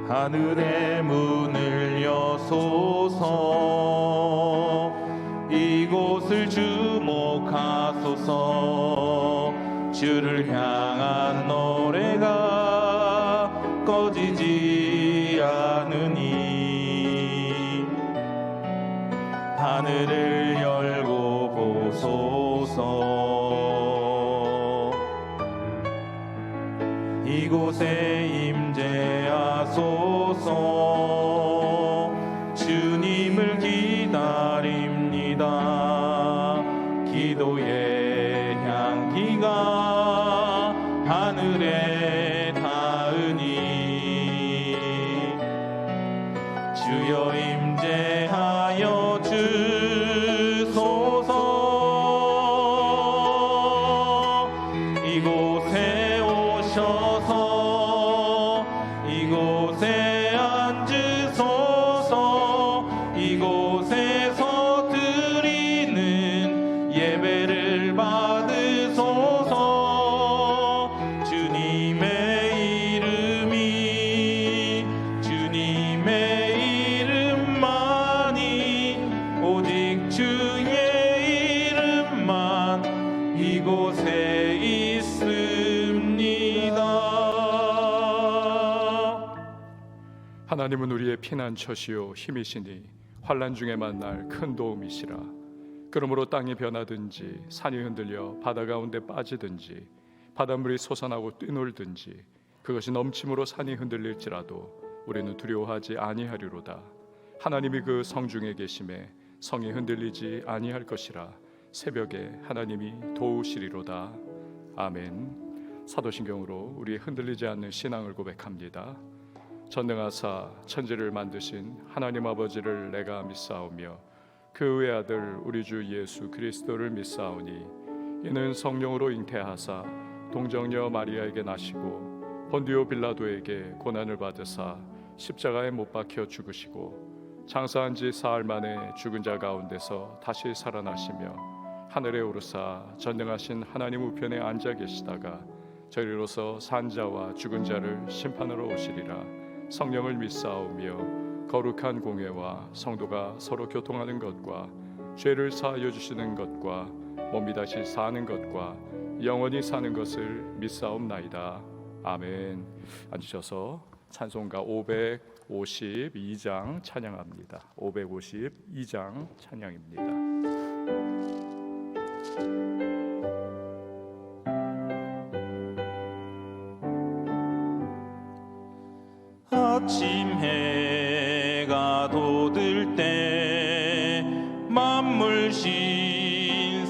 하늘의 문을 여소서. 이곳을 주목하소서. 주를 향한 노래가 꺼지지 않으니 하늘을 열고 보소서. 이곳에 임재하소서. 주님을 기다립니다. 기도의 향기가 하늘에 닿으니 주여 임재하여 주소서. 이곳에 오셔서 이곳에 앉으소서. 이곳에서 드리는 예배를 받으소서. 주님의 이름이 주님의 이름만이 오직 주의 이름만 이곳에 있습니다. 하나님은 우리의 피난처시요 힘이시니 환난 중에 만날 큰 도움이시라. 그러므로 땅이 변하든지 산이 흔들려 바다 가운데 빠지든지 바닷물이 솟아나고 뛰놀든지 그것이 넘침으로 산이 흔들릴지라도 우리는 두려워하지 아니하리로다. 하나님이 그 성중에 계심에 성이 흔들리지 아니할 것이라. 새벽에 하나님이 도우시리로다. 아멘. 사도신경으로 우리의 흔들리지 않는 신앙을 고백합니다. 전능하사 천지를 만드신 하나님 아버지를 내가 믿사오며 그 외아들 우리 주 예수 그리스도를 믿사오니 이는 성령으로 잉태하사 동정녀 마리아에게 나시고 본디오 빌라도에게 고난을 받으사 십자가에 못 박혀 죽으시고 장사한 지 사흘 만에 죽은 자 가운데서 다시 살아나시며 하늘에 오르사 전능하신 하나님 우편에 앉아 계시다가 저리로서 산자와 죽은 자를 심판하러 오시리라. 성령을 믿사오며 거룩한 공회와 성도가 서로 교통하는 것과 죄를 사하여 주시는 것과 몸이 다시 사는 것과 영원히 사는 것을 믿사옵나이다. 아멘. 앉으셔서 찬송가 552장 찬양합니다. 552장 찬양입니다. 아침 해가 돋을 때 만물 신선하여라.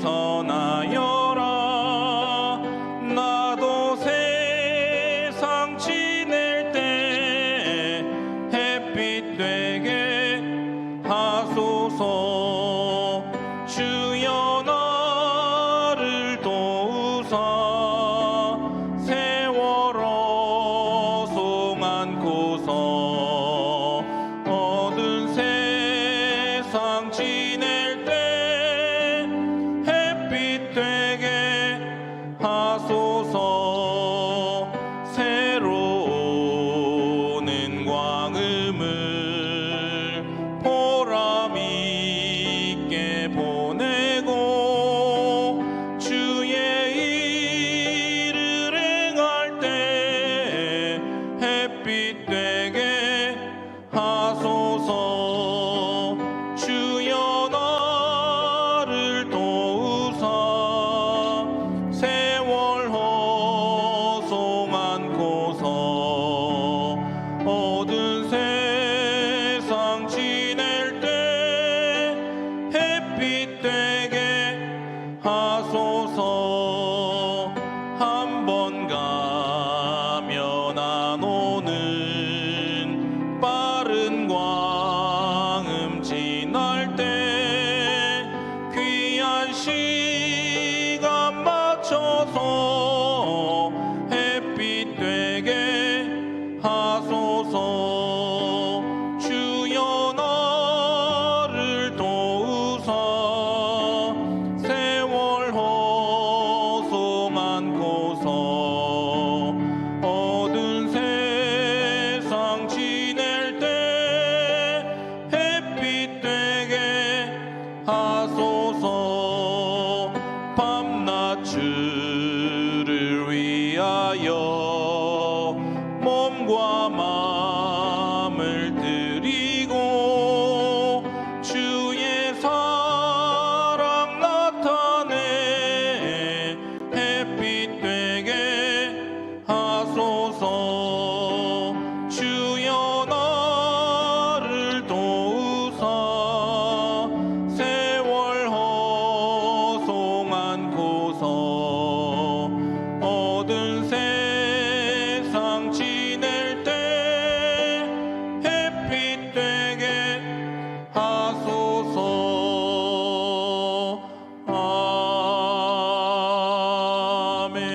나도 세상 지낼 때 햇빛 되게 하소서. 주여 나를 도우사 세월호 송 안고서 어두운 세상 지낼 때 햇빛 되게 하소서. 새로운 광음을 보람 있게 보내고 주의 일을 행할 때 햇빛 되게 하소서. 주여 나를 도우사 세월 허송 않고서 어두운 세상 지낼 때 햇빛 되게 하소서. 한 번 가면 안 오는 빠른 과 영과 마음을 드리고 주의 사랑 나타내 햇빛 되게 하소서. 주여 나를 도우사 세월 허송 않고서 어두운 세상 지낼 때 햇빛 되게 하소서. 아멘.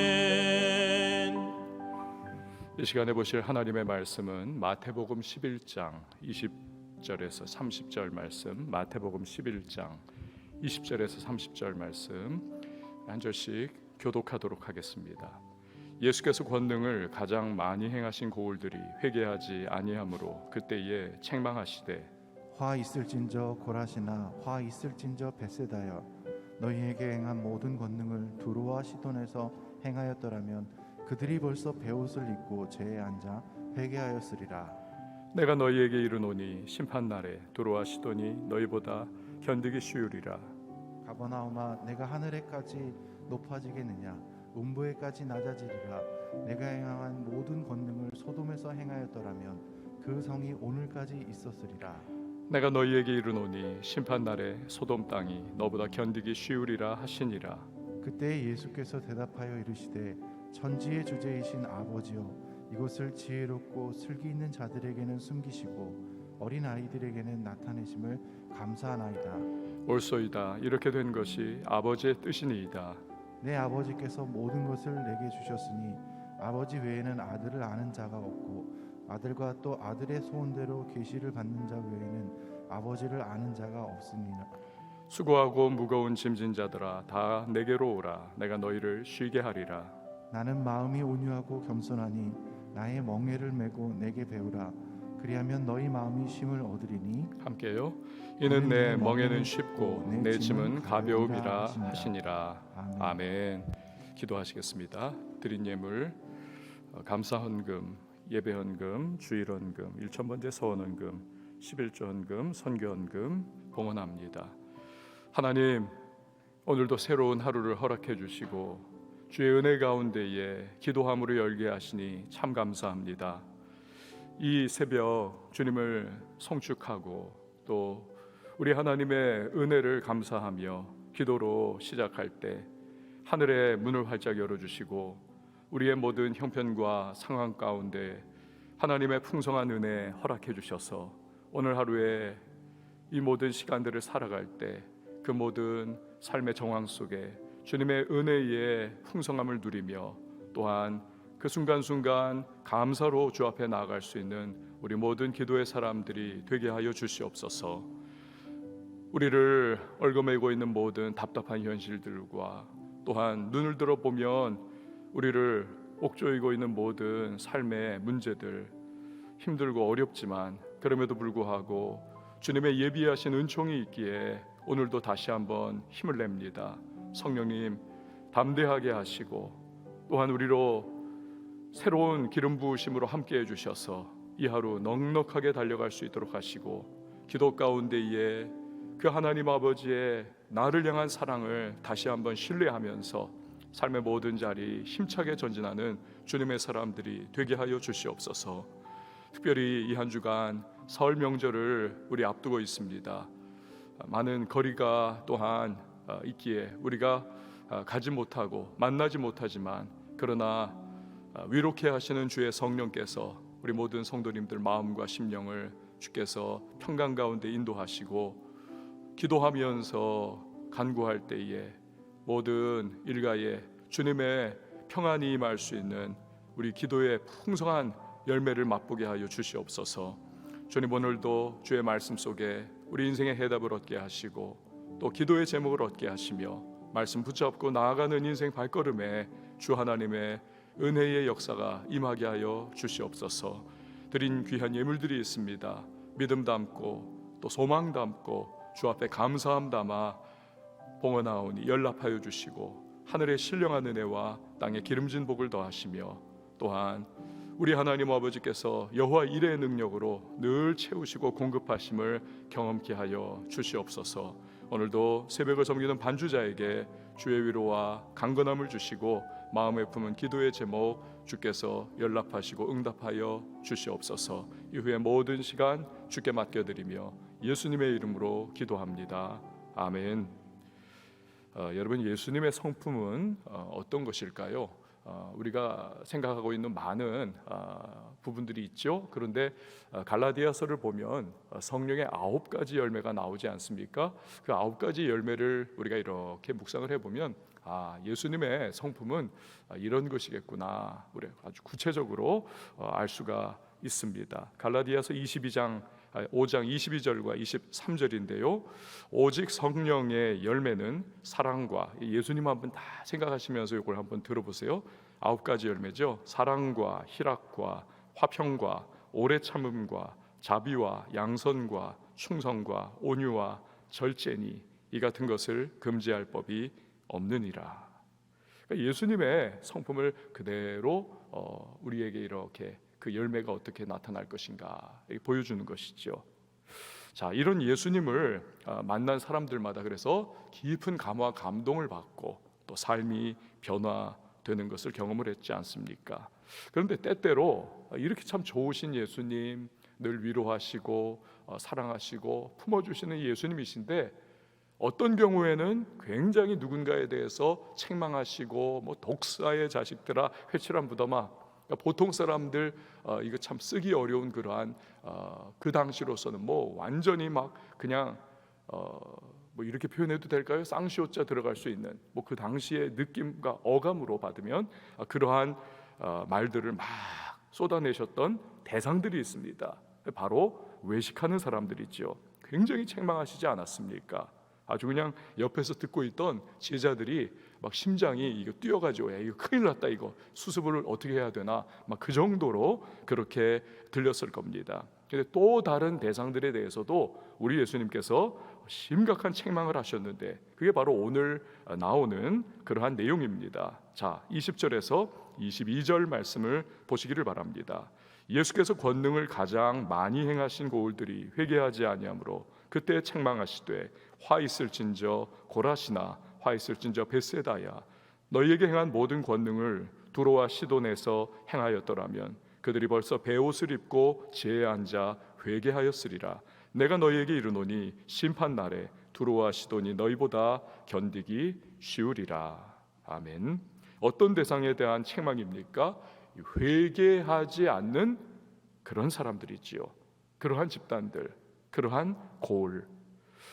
이 시간에 보실 하나님의 말씀은 마태복음 11장 20절에서 30절 말씀, 마태복음 11장 20절에서 30절 말씀 한 절씩 교독하도록 하겠습니다. 예수께서 권능을 가장 많이 행하신 고울들이 회개하지 아니하므로 그때에 책망하시되 화 있을진저 고라시나 화 있을진저 벳세다여 너희에게 행한 모든 권능을 두로와 시돈에서 행하였더라면 그들이 벌써 베옷을 입고 제에 앉아 회개하였으리라. 내가 너희에게 이르노니 심판날에 두로와 시돈이 너희보다 견디기 쉬우리라. 가버나움아 내가 하늘에까지 높아지겠느냐 음부에까지 낮아지리라. 내가 행한 모든 권능을 소돔에서 행하였더라면 그 성이 오늘까지 있었으리라. 내가 너희에게 이르노니 심판날에 소돔 땅이 너보다 견디기 쉬우리라 하시니라. 그때 예수께서 대답하여 이르시되 천지의 주제이신 아버지여 이것을 지혜롭고 슬기 있는 자들에게는 숨기시고 어린 아이들에게는 나타내심을 감사하나이다. 옳소이다. 이렇게 된 것이 아버지의 뜻이니이다. 내 아버지께서 모든 것을 내게 주셨으니 아버지 외에는 아들을 아는 자가 없고 아들과 또 아들의 소원대로 계시를 받는 자 외에는 아버지를 아는 자가 없으니라. 수고하고 무거운 짐진 자들아 다 내게로 오라. 내가 너희를 쉬게 하리라. 나는 마음이 온유하고 겸손하니 나의 멍에를 메고 내게 배우라. 그리하면 너희 마음이 쉼을 얻으리니 함께요. 이는 내 멍에는 쉽고 내 짐은 가벼움이라 하시니라. 아멘. 기도하시겠습니다. 드린 예물 감사 헌금, 예배 헌금, 주일 헌금, 1,000번째 서원 헌금, 11조 헌금, 선교 헌금 봉헌합니다. 하나님, 오늘도 새로운 하루를 허락해 주시고 주의 은혜 가운데에 기도함으로 열게 하시니 참 감사합니다. 이 새벽 주님을 송축하고 또 우리 하나님의 은혜를 감사하며 기도로 시작할 때 하늘의 문을 활짝 열어주시고 우리의 모든 형편과 상황 가운데 하나님의 풍성한 은혜 허락해 주셔서 오늘 하루에 이 모든 시간들을 살아갈 때 그 모든 삶의 정황 속에 주님의 은혜의 풍성함을 누리며 또한 그 순간순간 감사로 주 앞에 나아갈 수 있는 우리 모든 기도의 사람들이 되게 하여 주시옵소서. 우리를 얽어매고 있는 모든 답답한 현실들과 또한 눈을 들어보면 우리를 옥조이고 있는 모든 삶의 문제들 힘들고 어렵지만 그럼에도 불구하고 주님의 예비하신 은총이 있기에 오늘도 다시 한번 힘을 냅니다. 성령님 담대하게 하시고 또한 우리로 새로운 기름 부으심으로 함께해 주셔서 이 하루 넉넉하게 달려갈 수 있도록 하시고 기도 가운데에 그 하나님 아버지의 나를 향한 사랑을 다시 한번 신뢰하면서 삶의 모든 자리 힘차게 전진하는 주님의 사람들이 되게 하여 주시옵소서. 특별히 이 한 주간 설 명절을 우리 앞두고 있습니다. 많은 거리가 또한 있기에 우리가 가지 못하고 만나지 못하지만 그러나 위로케 하시는 주의 성령께서 우리 모든 성도님들 마음과 심령을 주께서 평강 가운데 인도하시고 기도하면서 간구할 때에 모든 일가에 주님의 평안이 임할 수 있는 우리 기도의 풍성한 열매를 맛보게 하여 주시옵소서. 주님 오늘도 주의 말씀 속에 우리 인생의 해답을 얻게 하시고 또 기도의 제목을 얻게 하시며 말씀 붙잡고 나아가는 인생 발걸음에 주 하나님의 은혜의 역사가 임하게 하여 주시옵소서. 드린 귀한 예물들이 있습니다. 믿음 담고 또 소망 담고 주 앞에 감사함 담아 봉헌하오니 연락하여 주시고 하늘의 신령한 은혜와 땅의 기름진 복을 더하시며 또한 우리 하나님 아버지께서 여호와 일의 능력으로 늘 채우시고 공급하심을 경험케 하여 주시옵소서. 오늘도 새벽을 섬기는 반주자에게 주의 위로와 강건함을 주시고 마음에 품은 기도의 제목 주께서 연락하시고 응답하여 주시옵소서. 이후에 모든 시간 주께 맡겨드리며 예수님의 이름으로 기도합니다. 아멘. 여러분, 예수님의 성품은 어떤 것일까요? 우리가 생각하고 있는 많은 부분들이 있죠. 그런데 갈라디아서를 보면 성령의 9가지 열매가 나오지 않습니까? 그 9가지 열매를 우리가 이렇게 묵상을 해보면 예수님의 성품은 이런 것이겠구나, 우리 아주 구체적으로 알 수가 있습니다. 갈라디아서 5장 22절과 23절인데요. 오직 성령의 열매는 사랑과, 예수님 한번 다 생각하시면서 이걸 한번 들어보세요. 9가지 열매죠. 사랑과 희락과 화평과 오래 참음과 자비와 양선과 충성과 온유와 절제니 이 같은 것을 금지할 법이 없느니라. 그러니까 예수님의 성품을 그대로 우리에게 이렇게 그 열매가 어떻게 나타날 것인가 보여주는 것이죠. 자, 이런 예수님을 만난 사람들마다 그래서 깊은 감화 감동을 받고 또 삶이 변화되는 것을 경험을 했지 않습니까? 그런데 때때로 이렇게 참 좋으신 예수님, 늘 위로하시고 사랑하시고 품어주시는 예수님이신데 어떤 경우에는 굉장히 누군가에 대해서 책망하시고 뭐 독사의 자식들아 회칠한 무덤아, 보통 사람들 이거 참 쓰기 어려운 그러한 그 당시로서는 뭐 완전히 막 그냥 뭐 이렇게 표현해도 될까요? 쌍시옷자 들어갈 수 있는 뭐 그 당시의 느낌과 어감으로 받으면 그러한 말들을 막 쏟아내셨던 대상들이 있습니다. 바로 외식하는 사람들이죠. 굉장히 책망하시지 않았습니까? 아주 그냥 옆에서 듣고 있던 제자들이 막 심장이 이거 뛰어가지고, 야, 이거 큰일 났다, 이거 수습을 어떻게 해야 되나, 막 그 정도로 그렇게 들렸을 겁니다. 근데 또 다른 대상들에 대해서도 우리 예수님께서 심각한 책망을 하셨는데 그게 바로 오늘 나오는 그러한 내용입니다. 자, 20절에서 22절 말씀을 보시기를 바랍니다. 예수께서 권능을 가장 많이 행하신 고을들이 회개하지 아니하므로 그때 책망하시되 화 있을진저 고라시나 화 있을진저 벳세다야, 너희에게 행한 모든 권능을 두로와 시돈에서 행하였더라면 그들이 벌써 베옷을 입고 지혜에 앉아 회개하였으리라. 내가 너희에게 이르노니 심판 날에 두로와 시돈이 너희보다 견디기 쉬우리라. 아멘. 어떤 대상에 대한 책망입니까? 회개하지 않는 그런 사람들이지요. 그러한 집단들, 그러한 고을.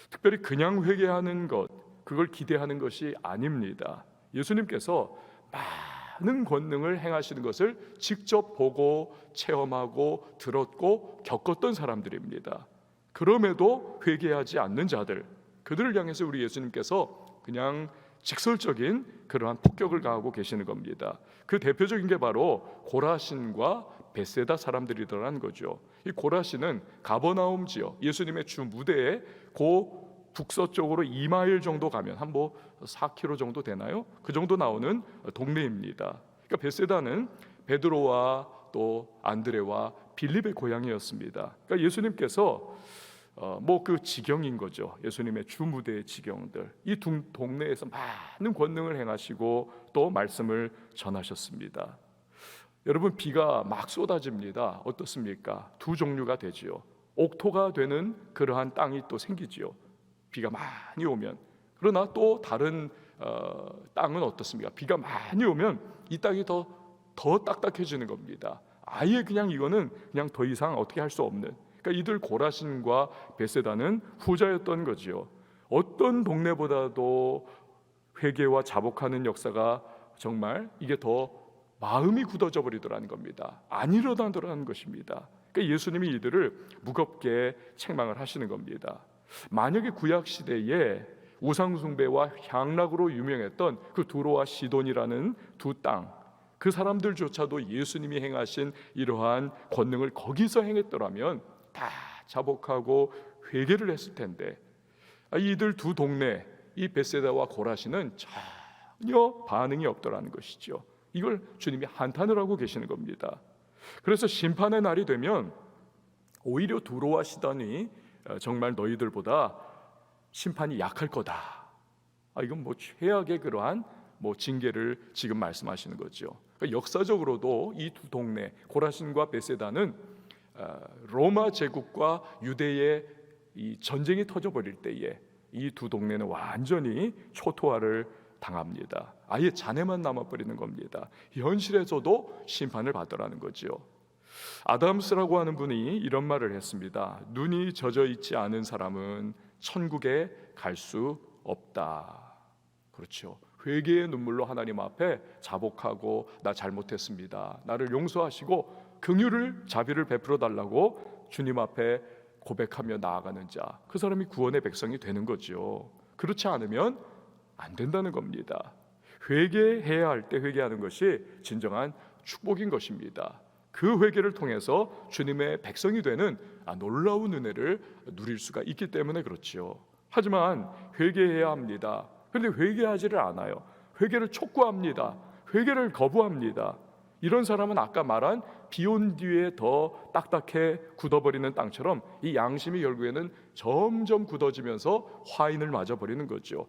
특별히 그냥 회개하는 것, 그걸 기대하는 것이 아닙니다. 예수님께서 많은 권능을 행하시는 것을 직접 보고 체험하고 들었고 겪었던 사람들입니다. 그럼에도 회개하지 않는 자들, 그들을 향해서 우리 예수님께서 그냥 직설적인 그러한 폭격을 가하고 계시는 겁니다. 그 대표적인 게 바로 고라신과 벳세다 사람들이더라는 거죠. 이 고라신은 가버나움 지역, 예수님의 주 무대에 고 북서쪽으로 2마일 정도 가면 한 뭐 4km 정도 되나요? 그 정도 나오는 동네입니다. 그러니까 벳세다는 베드로와 또 안드레와 빌립의 고향이었습니다. 그러니까 예수님께서 뭐 그 지경인 거죠. 예수님의 주 무대의 지경들, 이 동네에서 많은 권능을 행하시고 또 말씀을 전하셨습니다. 여러분, 비가 막 쏟아집니다. 어떻습니까? 두 종류가 되지요. 옥토가 되는 그러한 땅이 또 생기지요. 비가 많이 오면. 그러나 또 다른 땅은 어떻습니까? 비가 많이 오면 이 땅이 더 딱딱해지는 겁니다. 아예 그냥 이거는 그냥 더 이상 어떻게 할 수 없는. 그러니까 이들 고라신과 벳세다는 후자였던 거지요. 어떤 동네보다도 회개와 자복하는 역사가 정말 이게 더 마음이 굳어져 버리더라는 겁니다. 안 일어나더라는 것입니다. 그러니까 예수님이 이들을 무겁게 책망을 하시는 겁니다. 만약에 구약 시대에 우상 숭배와 향락으로 유명했던 그 두로와 시돈이라는 두 땅, 그 사람들조차도 예수님이 행하신 이러한 권능을 거기서 행했더라면 다 자복하고 회개를 했을 텐데, 이들 두 동네, 이 벳세다와 고라시는 전혀 반응이 없더라는 것이죠. 이걸 주님이 한탄을 하고 계시는 겁니다. 그래서 심판의 날이 되면 오히려 두려워하시더니 정말 너희들보다 심판이 약할 거다. 이건 뭐 최악의 그러한 징계를 지금 말씀하시는 거죠. 그러니까 역사적으로도 이 두 동네 고라신과 베세다는 로마 제국과 유대의 이 전쟁이 터져버릴 때에 이 두 동네는 완전히 초토화를 당합니다. 아예 잔해만 남아버리는 겁니다. 현실에서도 심판을 받으라는 거죠. 아담스라고 하는 분이 이런 말을 했습니다. 눈이 젖어 있지 않은 사람은 천국에 갈 수 없다. 그렇죠. 회개의 눈물로 하나님 앞에 자복하고 나 잘못했습니다, 나를 용서하시고 긍휼을 자비를 베풀어 달라고 주님 앞에 고백하며 나아가는 자, 그 사람이 구원의 백성이 되는 거죠. 그렇지 않으면 안 된다는 겁니다. 회개해야 할 때 회개하는 것이 진정한 축복인 것입니다. 그 회개를 통해서 주님의 백성이 되는 놀라운 은혜를 누릴 수가 있기 때문에 그렇지요. 하지만 회개해야 합니다. 그런데 회개하지를 않아요. 회개를 촉구합니다. 회개를 거부합니다. 이런 사람은 아까 말한 비온 뒤에 더 딱딱해 굳어버리는 땅처럼 이 양심이 결국에는 점점 굳어지면서 화인을 맞아버리는 거죠.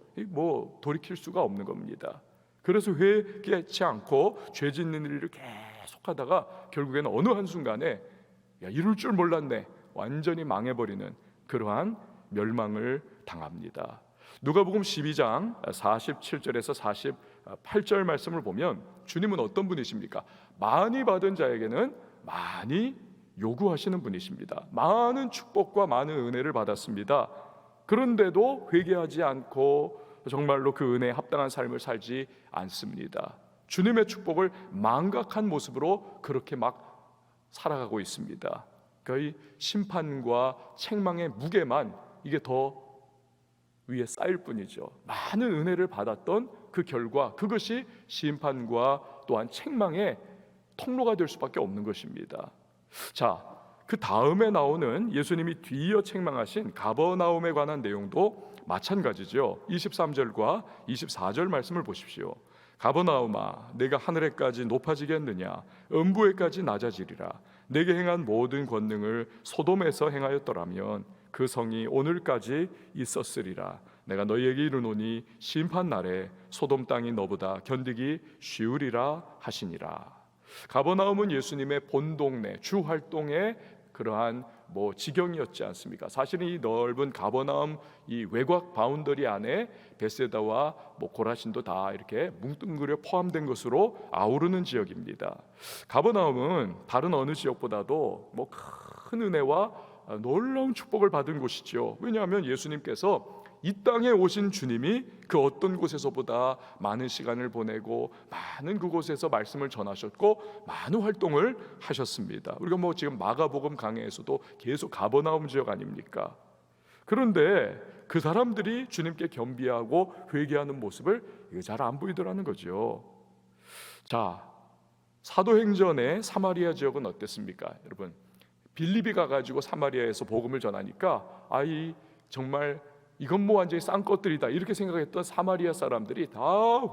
돌이킬 수가 없는 겁니다. 그래서 회개치 않고 죄 짓는 일을 계속하다가 결국에는 어느 한순간에 이럴 줄 몰랐네, 완전히 망해버리는 그러한 멸망을 당합니다. 누가복음 12장 47절에서 48절 말씀을 보면 주님은 어떤 분이십니까? 많이 받은 자에게는 많이 요구하시는 분이십니다. 많은 축복과 많은 은혜를 받았습니다. 그런데도 회개하지 않고 정말로 그 은혜에 합당한 삶을 살지 않습니다. 주님의 축복을 망각한 모습으로 그렇게 막 살아가고 있습니다. 그러니까 이 심판과 책망의 무게만 이게 더 위에 쌓일 뿐이죠. 많은 은혜를 받았던 그 결과, 그것이 심판과 또한 책망의 통로가 될 수밖에 없는 것입니다. 자, 그 다음에 나오는 예수님이 뒤이어 책망하신 가버나움에 관한 내용도 마찬가지죠. 23절과 24절 말씀을 보십시오. 가버나움아, 내가 하늘에까지 높아지겠느냐? 음부에까지 낮아지리라. 내게 행한 모든 권능을 소돔에서 행하였더라면 그 성이 오늘까지 있었으리라. 내가 너희에게 이르노니 심판 날에 소돔 땅이 너보다 견디기 쉬우리라 하시니라. 가버나움은 예수님의 본동네 주 활동의 그러한 지경이었지 않습니까? 사실은 이 넓은 가버나움 이 외곽 바운더리 안에 베세다와 고라신도 다 이렇게 뭉뚱그려 포함된 것으로 아우르는 지역입니다. 가버나움은 다른 어느 지역보다도 큰 은혜와 놀라운 축복을 받은 곳이죠. 왜냐하면 예수님께서 이 땅에 오신 주님이 그 어떤 곳에서보다 많은 시간을 보내고 많은 그곳에서 말씀을 전하셨고 많은 활동을 하셨습니다. 우리가 지금 마가복음 강해에서도 계속 가버나움 지역 아닙니까? 그런데 그 사람들이 주님께 겸비하고 회개하는 모습을 잘 안 보이더라는 거죠. 자, 사도행전의 사마리아 지역은 어땠습니까? 여러분, 빌립이 가가지고 사마리아에서 복음을 전하니까 정말 이건 완전히 쌍것들이다 이렇게 생각했던 사마리아 사람들이 다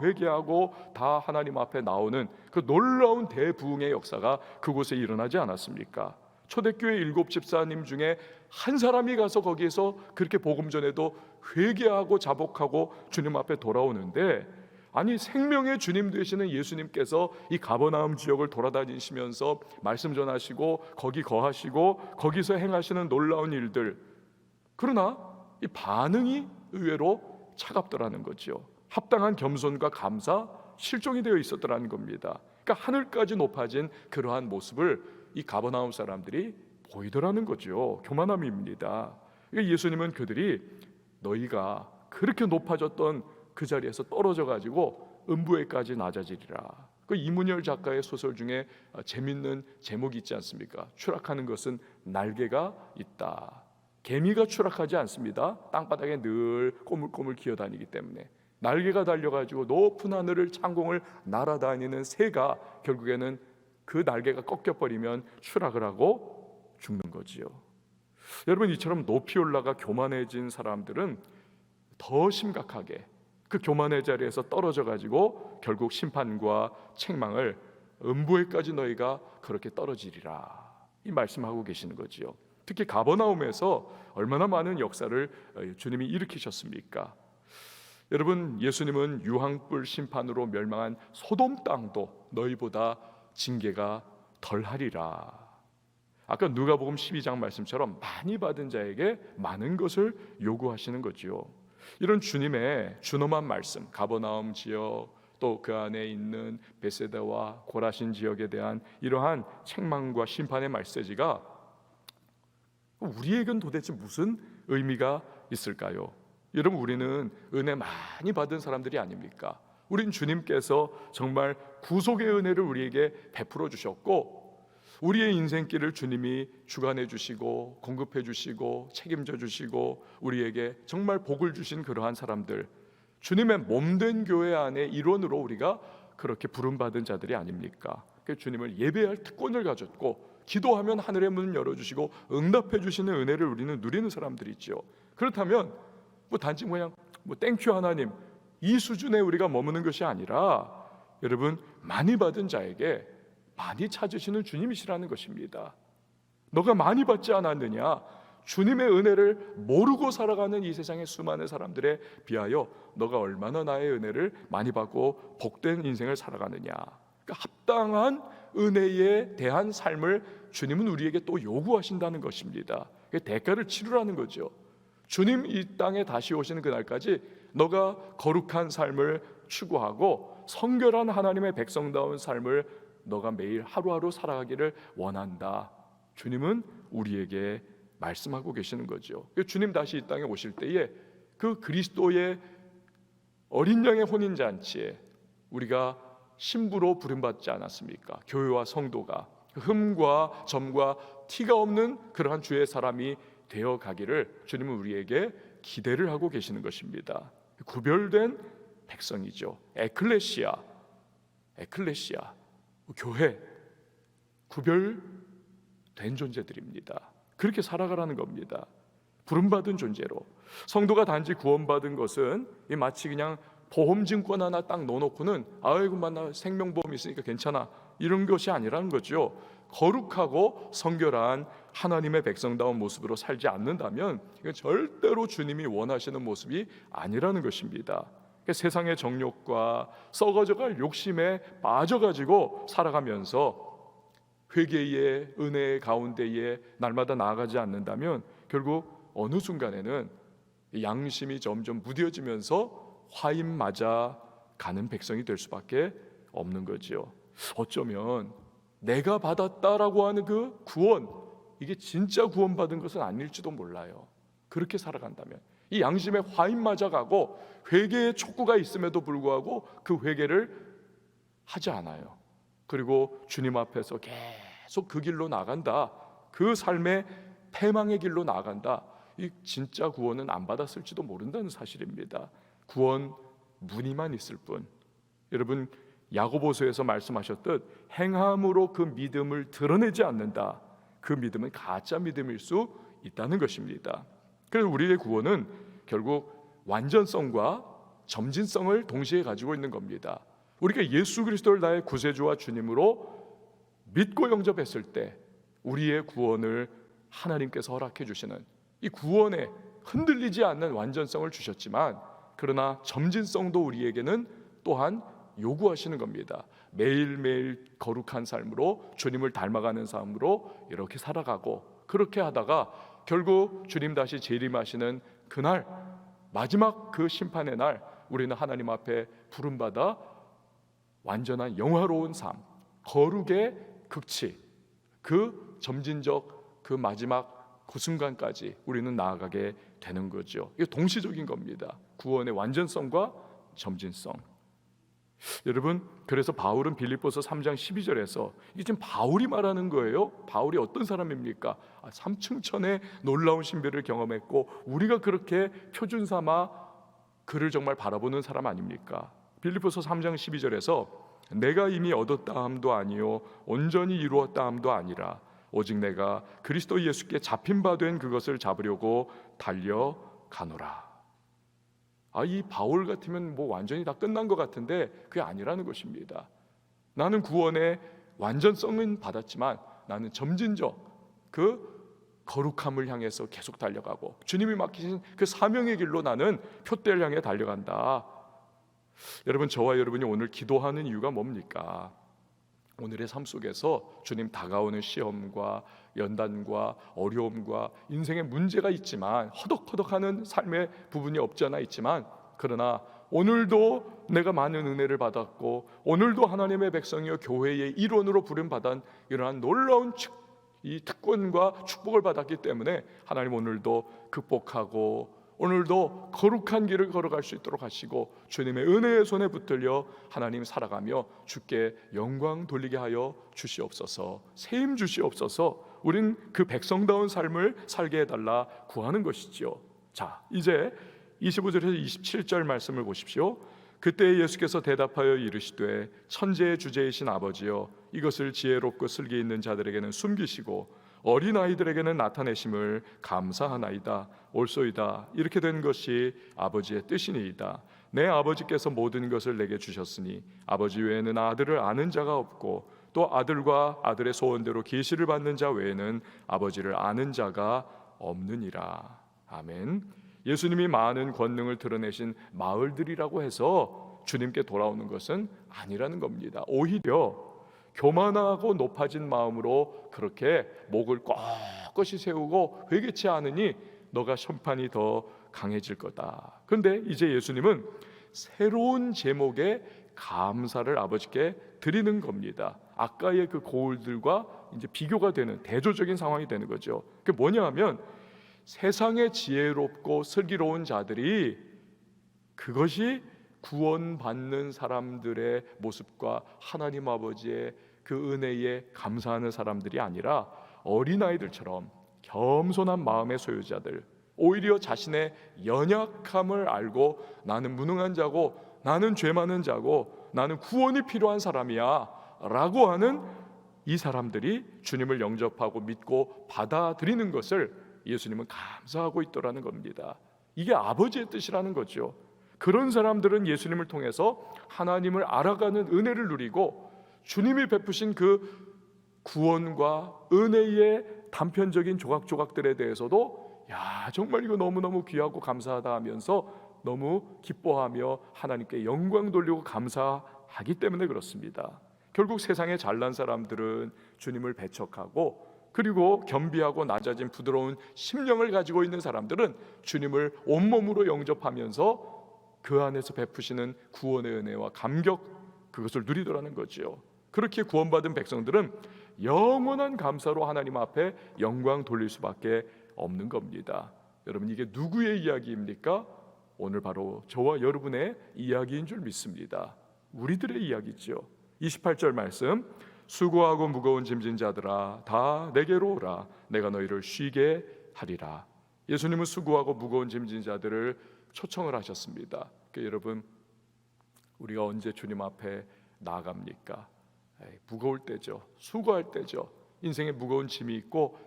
회개하고 다 하나님 앞에 나오는 그 놀라운 대부흥의 역사가 그곳에 일어나지 않았습니까? 초대교회 7 집사님 중에 한 사람이 가서 거기에서 그렇게 복음 전해도 회개하고 자복하고 주님 앞에 돌아오는데, 생명의 주님 되시는 예수님께서 이 가버나움 지역을 돌아다니시면서 말씀 전하시고 거기 거하시고 거기서 행하시는 놀라운 일들, 그러나 이 반응이 의외로 차갑더라는 거죠. 합당한 겸손과 감사 실종이 되어 있었더라는 겁니다. 그러니까 하늘까지 높아진 그러한 모습을 이 가버나움 사람들이 보이더라는 거죠. 교만함입니다. 그러니까 예수님은 그들이 너희가 그렇게 높아졌던 그 자리에서 떨어져 가지고 음부에까지 낮아지리라. 그 이문열 작가의 소설 중에 재밌는 제목이 있지 않습니까? 추락하는 것은 날개가 있다. 개미가 추락하지 않습니다. 땅바닥에 늘 꼬물꼬물 기어다니기 때문에. 날개가 달려가지고 높은 하늘을 창공을 날아다니는 새가 결국에는 그 날개가 꺾여버리면 추락을 하고 죽는 거지요. 여러분, 이처럼 높이 올라가 교만해진 사람들은 더 심각하게 그 교만의 자리에서 떨어져 가지고 결국 심판과 책망을 음부에까지 너희가 그렇게 떨어지리라, 이 말씀하고 계시는 거지요. 특히 가버나움에서 얼마나 많은 역사를 주님이 일으키셨습니까? 여러분, 예수님은 유황불 심판으로 멸망한 소돔 땅도 너희보다 징계가 덜하리라. 아까 누가복음 12장 말씀처럼 많이 받은 자에게 많은 것을 요구하시는 거지요. 이런 주님의 준엄한 말씀, 가버나움 지역 또 그 안에 있는 베세다와 고라신 지역에 대한 이러한 책망과 심판의 메시지가 우리에겐 도대체 무슨 의미가 있을까요? 여러분, 우리는 은혜 많이 받은 사람들이 아닙니까? 우린 주님께서 정말 구속의 은혜를 우리에게 베풀어 주셨고, 우리의 인생길을 주님이 주관해 주시고 공급해 주시고 책임져 주시고 우리에게 정말 복을 주신 그러한 사람들, 주님의 몸된 교회 안에 일원으로 우리가 그렇게 부름받은 자들이 아닙니까? 주님을 예배할 특권을 가졌고 기도하면 하늘의 문을 열어주시고 응답해 주시는 은혜를 우리는 누리는 사람들이죠. 그렇다면 단지 그냥 땡큐 하나님, 이 수준에 우리가 머무는 것이 아니라, 여러분, 많이 받은 자에게 많이 찾으시는 주님이시라는 것입니다. 너가 많이 받지 않았느냐? 주님의 은혜를 모르고 살아가는 이 세상의 수많은 사람들에 비하여 너가 얼마나 나의 은혜를 많이 받고 복된 인생을 살아가느냐? 그러니까 합당한 은혜에 대한 삶을 주님은 우리에게 또 요구하신다는 것입니다. 대가를 치르라는 거죠. 주님 이 땅에 다시 오시는 그날까지 너가 거룩한 삶을 추구하고 성결한 하나님의 백성다운 삶을 너가 매일 하루하루 살아가기를 원한다. 주님은 우리에게 말씀하고 계시는 거죠. 주님 다시 이 땅에 오실 때에 그 그리스도의 어린 양의 혼인잔치에 우리가 신부로 부름받지 않았습니까? 교회와 성도가 흠과 점과 티가 없는 그러한 주의 사람이 되어 가기를 주님은 우리에게 기대를 하고 계시는 것입니다. 구별된 백성이죠. 에클레시아, 교회, 구별된 존재들입니다. 그렇게 살아가라는 겁니다. 부름받은 존재로. 성도가 단지 구원받은 것은 마치 그냥 보험증권 하나 딱 넣어놓고는 아이고 나 생명보험 있으니까 괜찮아, 이런 것이 아니라는 거죠. 거룩하고 성결한 하나님의 백성다운 모습으로 살지 않는다면 이건 절대로 주님이 원하시는 모습이 아니라는 것입니다. 세상의 정욕과 썩어져갈 욕심에 빠져가지고 살아가면서 회개의 은혜 가운데에 날마다 나아가지 않는다면 결국 어느 순간에는 양심이 점점 무뎌지면서 화인 맞아 가는 백성이 될 수밖에 없는 거지요. 어쩌면 내가 받았다라고 하는 그 구원, 이게 진짜 구원받은 것은 아닐지도 몰라요. 그렇게 살아간다면 이 양심에 화인 맞아가고 회개의 촉구가 있음에도 불구하고 그 회개를 하지 않아요. 그리고 주님 앞에서 계속 그 길로 나간다, 그 삶의 패망의 길로 나간다, 이 진짜 구원은 안 받았을지도 모른다는 사실입니다. 구원 무늬만 있을 뿐. 여러분, 야고보서에서 말씀하셨듯 행함으로 그 믿음을 드러내지 않는다, 그 믿음은 가짜 믿음일 수 있다는 것입니다. 그래서 우리의 구원은 결국 완전성과 점진성을 동시에 가지고 있는 겁니다. 우리가 예수 그리스도를 나의 구세주와 주님으로 믿고 영접했을 때 우리의 구원을 하나님께서 허락해 주시는 이 구원에 흔들리지 않는 완전성을 주셨지만, 그러나 점진성도 우리에게는 또한 요구하시는 겁니다. 매일매일 거룩한 삶으로 주님을 닮아가는 삶으로 이렇게 살아가고, 그렇게 하다가 결국 주님 다시 재림하시는 그날, 마지막 그 심판의 날, 우리는 하나님 앞에 부름받아 완전한 영화로운 삶, 거룩의 극치, 그 점진적 그 마지막 그 순간까지 우리는 나아가게 되는 거죠. 이게 동시적인 겁니다. 구원의 완전성과 점진성. 여러분, 그래서 바울은 빌립보서 3장 12절에서 이게 지금 바울이 말하는 거예요. 바울이 어떤 사람입니까? 삼층천의 놀라운 신비를 경험했고 우리가 그렇게 표준 삼아 그를 정말 바라보는 사람 아닙니까? 빌립보서 3장 12절에서 내가 이미 얻었다 함도 아니요 온전히 이루었다 함도 아니라 오직 내가 그리스도 예수께 잡힌 바 된 그것을 잡으려고 달려가노라. 이 바울 같으면 완전히 다 끝난 것 같은데 그게 아니라는 것입니다. 나는 구원의 완전성은 받았지만 나는 점진적 그 거룩함을 향해서 계속 달려가고 주님이 맡기신 그 사명의 길로 나는 표대를 향해 달려간다. 여러분, 저와 여러분이 오늘 기도하는 이유가 뭡니까? 오늘의 삶 속에서 주님 다가오는 시험과 연단과 어려움과 인생의 문제가 있지만, 허덕허덕하는 삶의 부분이 없지 않아 있지만, 그러나 오늘도 내가 많은 은혜를 받았고 오늘도 하나님의 백성이여 교회의 일원으로 부름받은 이러한 놀라운 이 특권과 축복을 받았기 때문에 하나님 오늘도 극복하고 오늘도 거룩한 길을 걸어갈 수 있도록 하시고 주님의 은혜의 손에 붙들려 하나님 살아가며 주께 영광 돌리게 하여 주시옵소서. 세임 주시옵소서. 우린 그 백성다운 삶을 살게 해달라 구하는 것이지요. 자, 이제 25절에서 27절 말씀을 보십시오. 그때 예수께서 대답하여 이르시되 천지의 주제이신 아버지여, 이것을 지혜롭고 슬기 있는 자들에게는 숨기시고 어린아이들에게는 나타내심을 감사하나이다. 옳소이다. 이렇게 된 것이 아버지의 뜻이니이다. 내 아버지께서 모든 것을 내게 주셨으니 아버지 외에는 아들을 아는 자가 없고 또 아들과 아들의 소원대로 계시를 받는 자 외에는 아버지를 아는 자가 없느니라. 아멘. 예수님이 많은 권능을 드러내신 마을들이라고 해서 주님께 돌아오는 것은 아니라는 겁니다. 오히려 교만하고 높아진 마음으로 그렇게 목을 꼿꼿이 세우고 회개치 않으니 너가 심판이 더 강해질 거다. 그런데 이제 예수님은 새로운 제목의 감사를 아버지께 드리는 겁니다. 아까의 그 고울들과 이제 비교가 되는 대조적인 상황이 되는 거죠. 그게 뭐냐 하면 세상의 지혜롭고 슬기로운 자들이 그것이 구원받는 사람들의 모습과 하나님 아버지의 그 은혜에 감사하는 사람들이 아니라 어린아이들처럼 겸손한 마음의 소유자들, 오히려 자신의 연약함을 알고 나는 무능한 자고 나는 죄 많은 자고 나는 구원이 필요한 사람이야 라고 하는 이 사람들이 주님을 영접하고 믿고 받아들이는 것을 예수님은 감사하고 있더라는 겁니다. 이게 아버지의 뜻이라는 거죠. 그런 사람들은 예수님을 통해서 하나님을 알아가는 은혜를 누리고 주님이 베푸신 그 구원과 은혜의 단편적인 조각조각들에 대해서도 야, 정말 이거 너무너무 귀하고 감사하다 하면서 너무 기뻐하며 하나님께 영광 돌리고 감사하기 때문에 그렇습니다. 결국 세상에 잘난 사람들은 주님을 배척하고, 그리고 겸비하고 낮아진 부드러운 심령을 가지고 있는 사람들은 주님을 온몸으로 영접하면서 그 안에서 베푸시는 구원의 은혜와 감격, 그것을 누리더라는 거지요. 그렇게 구원받은 백성들은 영원한 감사로 하나님 앞에 영광 돌릴 수밖에 없는 겁니다. 여러분, 이게 누구의 이야기입니까? 오늘 바로 저와 여러분의 이야기인 줄 믿습니다. 우리들의 이야기죠. 28절 말씀, 수고하고 무거운 짐진 자들아 다 내게로 오라. 내가 너희를 쉬게 하리라. 예수님은 수고하고 무거운 짐진 자들을 초청을 하셨습니다. 그러니까 여러분, 우리가 언제 주님 앞에 나아갑니까? 무거울 때죠. 수고할 때죠. 인생에 무거운 짐이 있고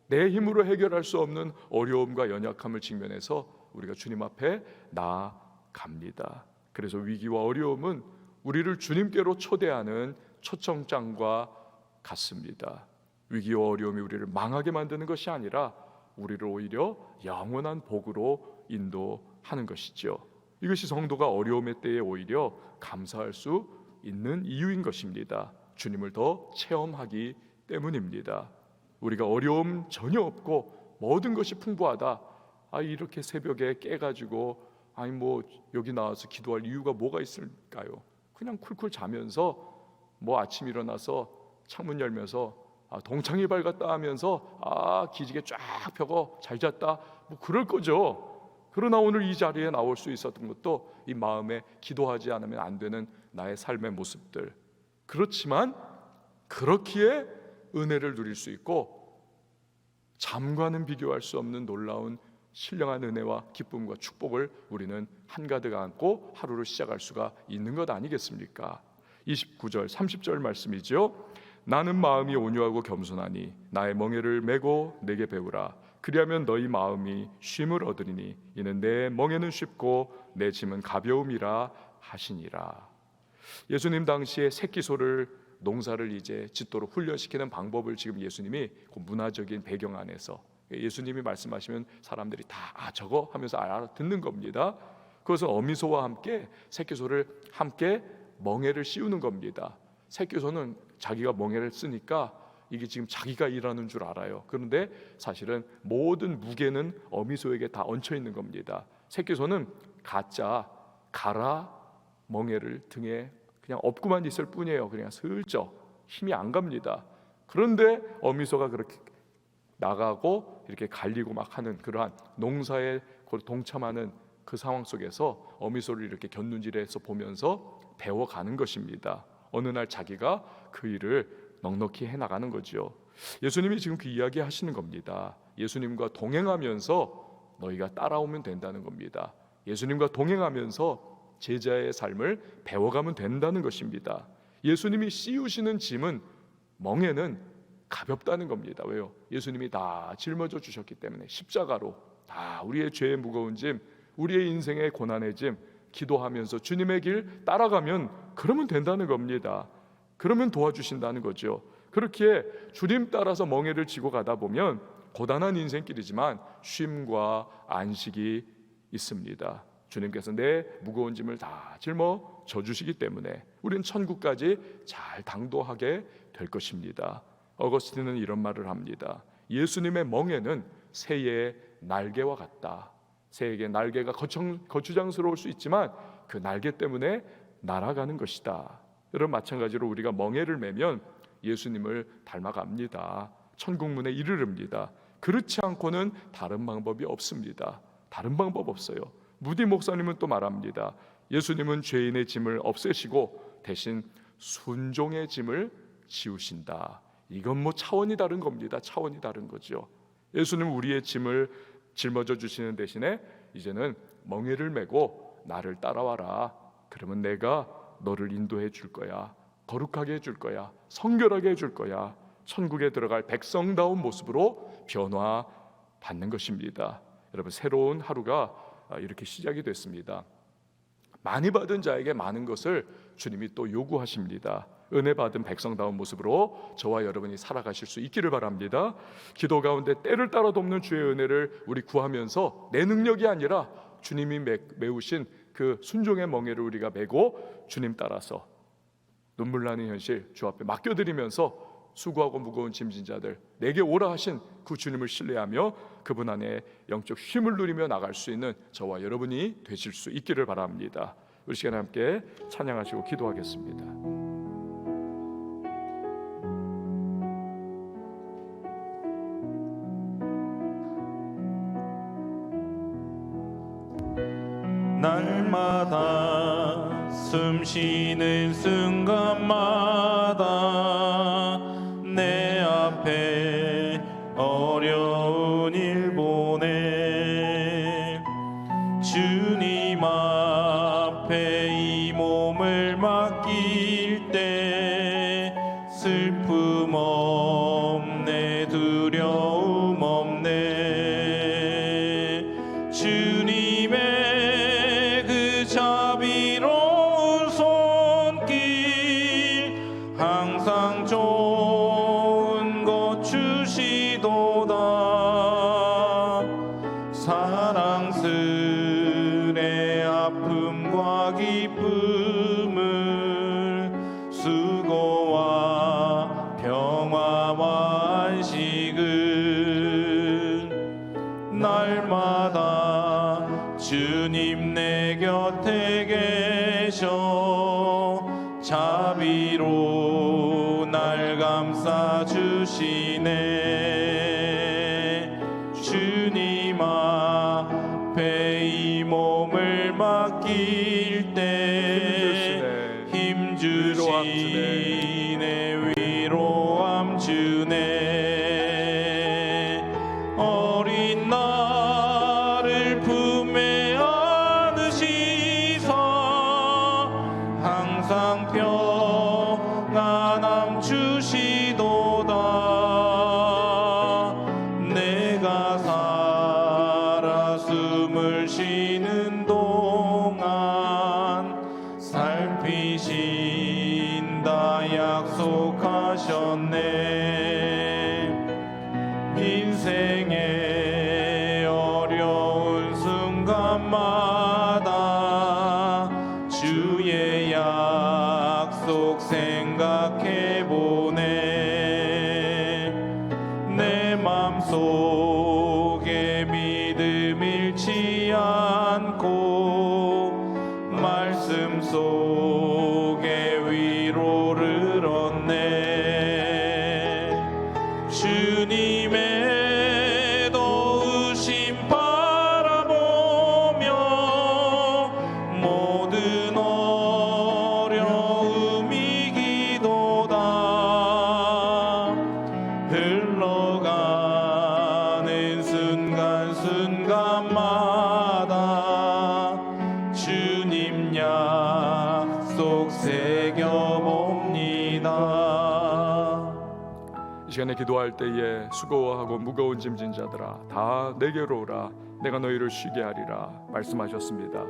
내 힘으로 해결할 수 없는 어려움과 연약함을 직면해서 우리가 주님 앞에 나아갑니다. 그래서 위기와 어려움은 우리를 주님께로 초대하는 초청장과 같습니다. 위기와 어려움이 우리를 망하게 만드는 것이 아니라 우리를 오히려 영원한 복으로 인도하는 것이죠. 이것이 성도가 어려움의 때에 오히려 감사할 수 있는 이유인 것입니다. 주님을 더 체험하기 때문입니다. 우리가 어려움 전혀 없고 모든 것이 풍부하다, 이렇게 새벽에 깨가지고 여기 나와서 기도할 이유가 뭐가 있을까요? 그냥 쿨쿨 자면서 아침 일어나서 창문 열면서 동창이 밝았다 하면서 기지개 쫙 펴고 잘 잤다, 그럴 거죠. 그러나 오늘 이 자리에 나올 수 있었던 것도 이 마음에 기도하지 않으면 안 되는 나의 삶의 모습들. 그렇지만 그렇기에 은혜를 누릴 수 있고 잠과는 비교할 수 없는 놀라운 신령한 은혜와 기쁨과 축복을 우리는 한가득 안고 하루를 시작할 수가 있는 것 아니겠습니까? 29절 30절 말씀이죠. 나는 마음이 온유하고 겸손하니 나의 멍에를 메고 내게 배우라. 그리하면 너희 마음이 쉼을 얻으리니 이는 내 멍에는 쉽고 내 짐은 가벼움이라 하시니라. 예수님 당시에 새끼소를 농사를 이제 짓도록 훈련시키는 방법을 지금 예수님이 그 문화적인 배경 안에서 예수님이 말씀하시면 사람들이 다 저거 하면서 알아듣는 겁니다. 그것은 어미소와 함께 새끼소를 함께 멍에를 씌우는 겁니다. 새끼소는 자기가 멍에를 쓰니까 이게 지금 자기가 일하는 줄 알아요. 그런데 사실은 모든 무게는 어미소에게 다 얹혀 있는 겁니다. 새끼소는 가라 멍에를 등에 그냥 업고만 있을 뿐이에요. 그냥 슬쩍 힘이 안 갑니다. 그런데 어미소가 그렇게 나가고 이렇게 갈리고 막 하는 그러한 농사에 동참하는 그 상황 속에서 어미소를 이렇게 곁눈질해서 보면서 배워가는 것입니다. 어느 날 자기가 그 일을 넉넉히 해나가는 거죠. 예수님이 지금 그 이야기 하시는 겁니다. 예수님과 동행하면서 너희가 따라오면 된다는 겁니다. 예수님과 동행하면서 제자의 삶을 배워가면 된다는 것입니다. 예수님이 씌우시는 짐은 멍에는 가볍다는 겁니다. 왜요? 예수님이 다 짊어져 주셨기 때문에 십자가로 다 우리의 죄의 무거운 짐, 우리의 인생의 고난의 짐 기도하면서 주님의 길 따라가면 그러면 된다는 겁니다. 그러면 도와주신다는 거죠. 그렇게 주님 따라서 멍에를 지고 가다 보면 고단한 인생길이지만 쉼과 안식이 있습니다. 주님께서 내 무거운 짐을 다 짊어져 주시기 때문에 우리는 천국까지 잘 당도하게 될 것입니다. 어거스틴은 이런 말을 합니다. 예수님의 멍에는 새의 날개와 같다. 새에게 날개가 거추장스러울 수 있지만 그 날개 때문에 날아가는 것이다. 여러분, 마찬가지로 우리가 멍에를 매면 예수님을 닮아갑니다. 천국문에 이르릅니다. 그렇지 않고는 다른 방법이 없습니다. 다른 방법 없어요. 무디 목사님은 또 말합니다. 예수님은 죄인의 짐을 없애시고 대신 순종의 짐을 지우신다. 이건 뭐 차원이 다른 겁니다. 차원이 다른 거죠. 예수님은 우리의 짐을 짊어져 주시는 대신에 이제는 멍에를 메고 나를 따라와라. 그러면 내가 너를 인도해 줄 거야. 거룩하게 해줄 거야. 성결하게 해줄 거야. 천국에 들어갈 백성다운 모습으로 변화받는 것입니다. 여러분, 새로운 하루가 이렇게 시작이 됐습니다. 많이 받은 자에게 많은 것을 주님이 또 요구하십니다. 은혜 받은 백성다운 모습으로 저와 여러분이 살아가실 수 있기를 바랍니다. 기도 가운데 때를 따라 돕는 주의 은혜를 우리 구하면서 내 능력이 아니라 주님이 메우신 그 순종의 멍에를 우리가 메고 주님 따라서 눈물 나는 현실 주 앞에 맡겨드리면서 수고하고 무거운 짐진 자들 내게 오라 하신 그 주님을 신뢰하며 그분 안에 영적 쉼을 누리며 나갈 수 있는 저와 여러분이 되실 수 있기를 바랍니다. 우리 시간에 함께 찬양하시고 기도하겠습니다. 날마다 숨 쉬는 순간마다 내 앞에 어려운 일 보내 주님 앞에 이 몸을 맡길 때 슬픔 없네 두려움 없네 주님의 자비로운 손길 항상 좋은 것 주시도다 사랑스레 아픔과 기쁨을 수고와 평화와 안식을 날마다 주님 내 곁에 계셔 자비로 날 감싸 주시네 주님 앞에 이 몸을 맡길 때 힘 주시네 위로함 주네 어린 나를 품에 항상 평안함 주시도다 내가 살아 숨을 쉬는 동안 살피신다 약속 인생의 어려운 순간마다 주의 약속 생각해보네. 내 맘속에 믿음 잃지 않고 말씀 속에 위로를 얻네. 주님의 도우심 바라보며 모든 어려움 이기도다. 흘러가는 순간순간마다 주님 약속 새겨봅니다. 이 시간에 기도할 때에 수고하고 무거운 짐진 자들아 다 내게로 오라. 내가 너희를 쉬게 하리라 말씀하셨습니다.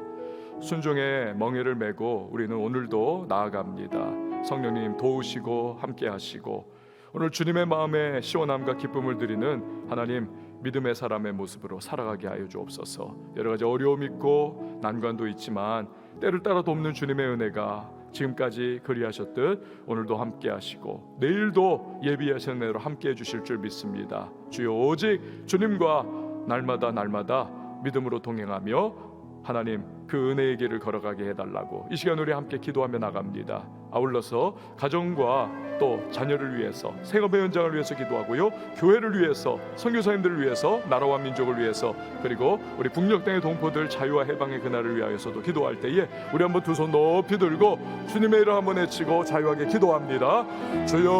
순종의 멍에를 메고 우리는 오늘도 나아갑니다. 성령님 도우시고 함께 하시고 오늘 주님의 마음에 시원함과 기쁨을 드리는 하나님 믿음의 사람의 모습으로 살아가게 하여 주옵소서. 여러 가지 어려움 있고 난관도 있지만 때를 따라 돕는 주님의 은혜가 지금까지 그리하셨듯 오늘도 함께 하시고 내일도 예비하신 대로 함께 해주실 줄 믿습니다. 주여 오직 주님과 날마다 믿음으로 동행하며 하나님 그 은혜의 길을 걸어가게 해달라고 이 시간 우리 함께 기도하며 나갑니다. 아울러서 가정과 또 자녀를 위해서 생업의 현장을 위해서 기도하고요, 교회를 위해서 선교사님들을 위해서 나라와 민족을 위해서 그리고 우리 북녘 땅의 동포들 자유와 해방의 그날을 위하여서도 기도할 때에 우리 한번 두 손 높이 들고 주님의 이름 한번 외치고 자유하게 기도합니다. 주여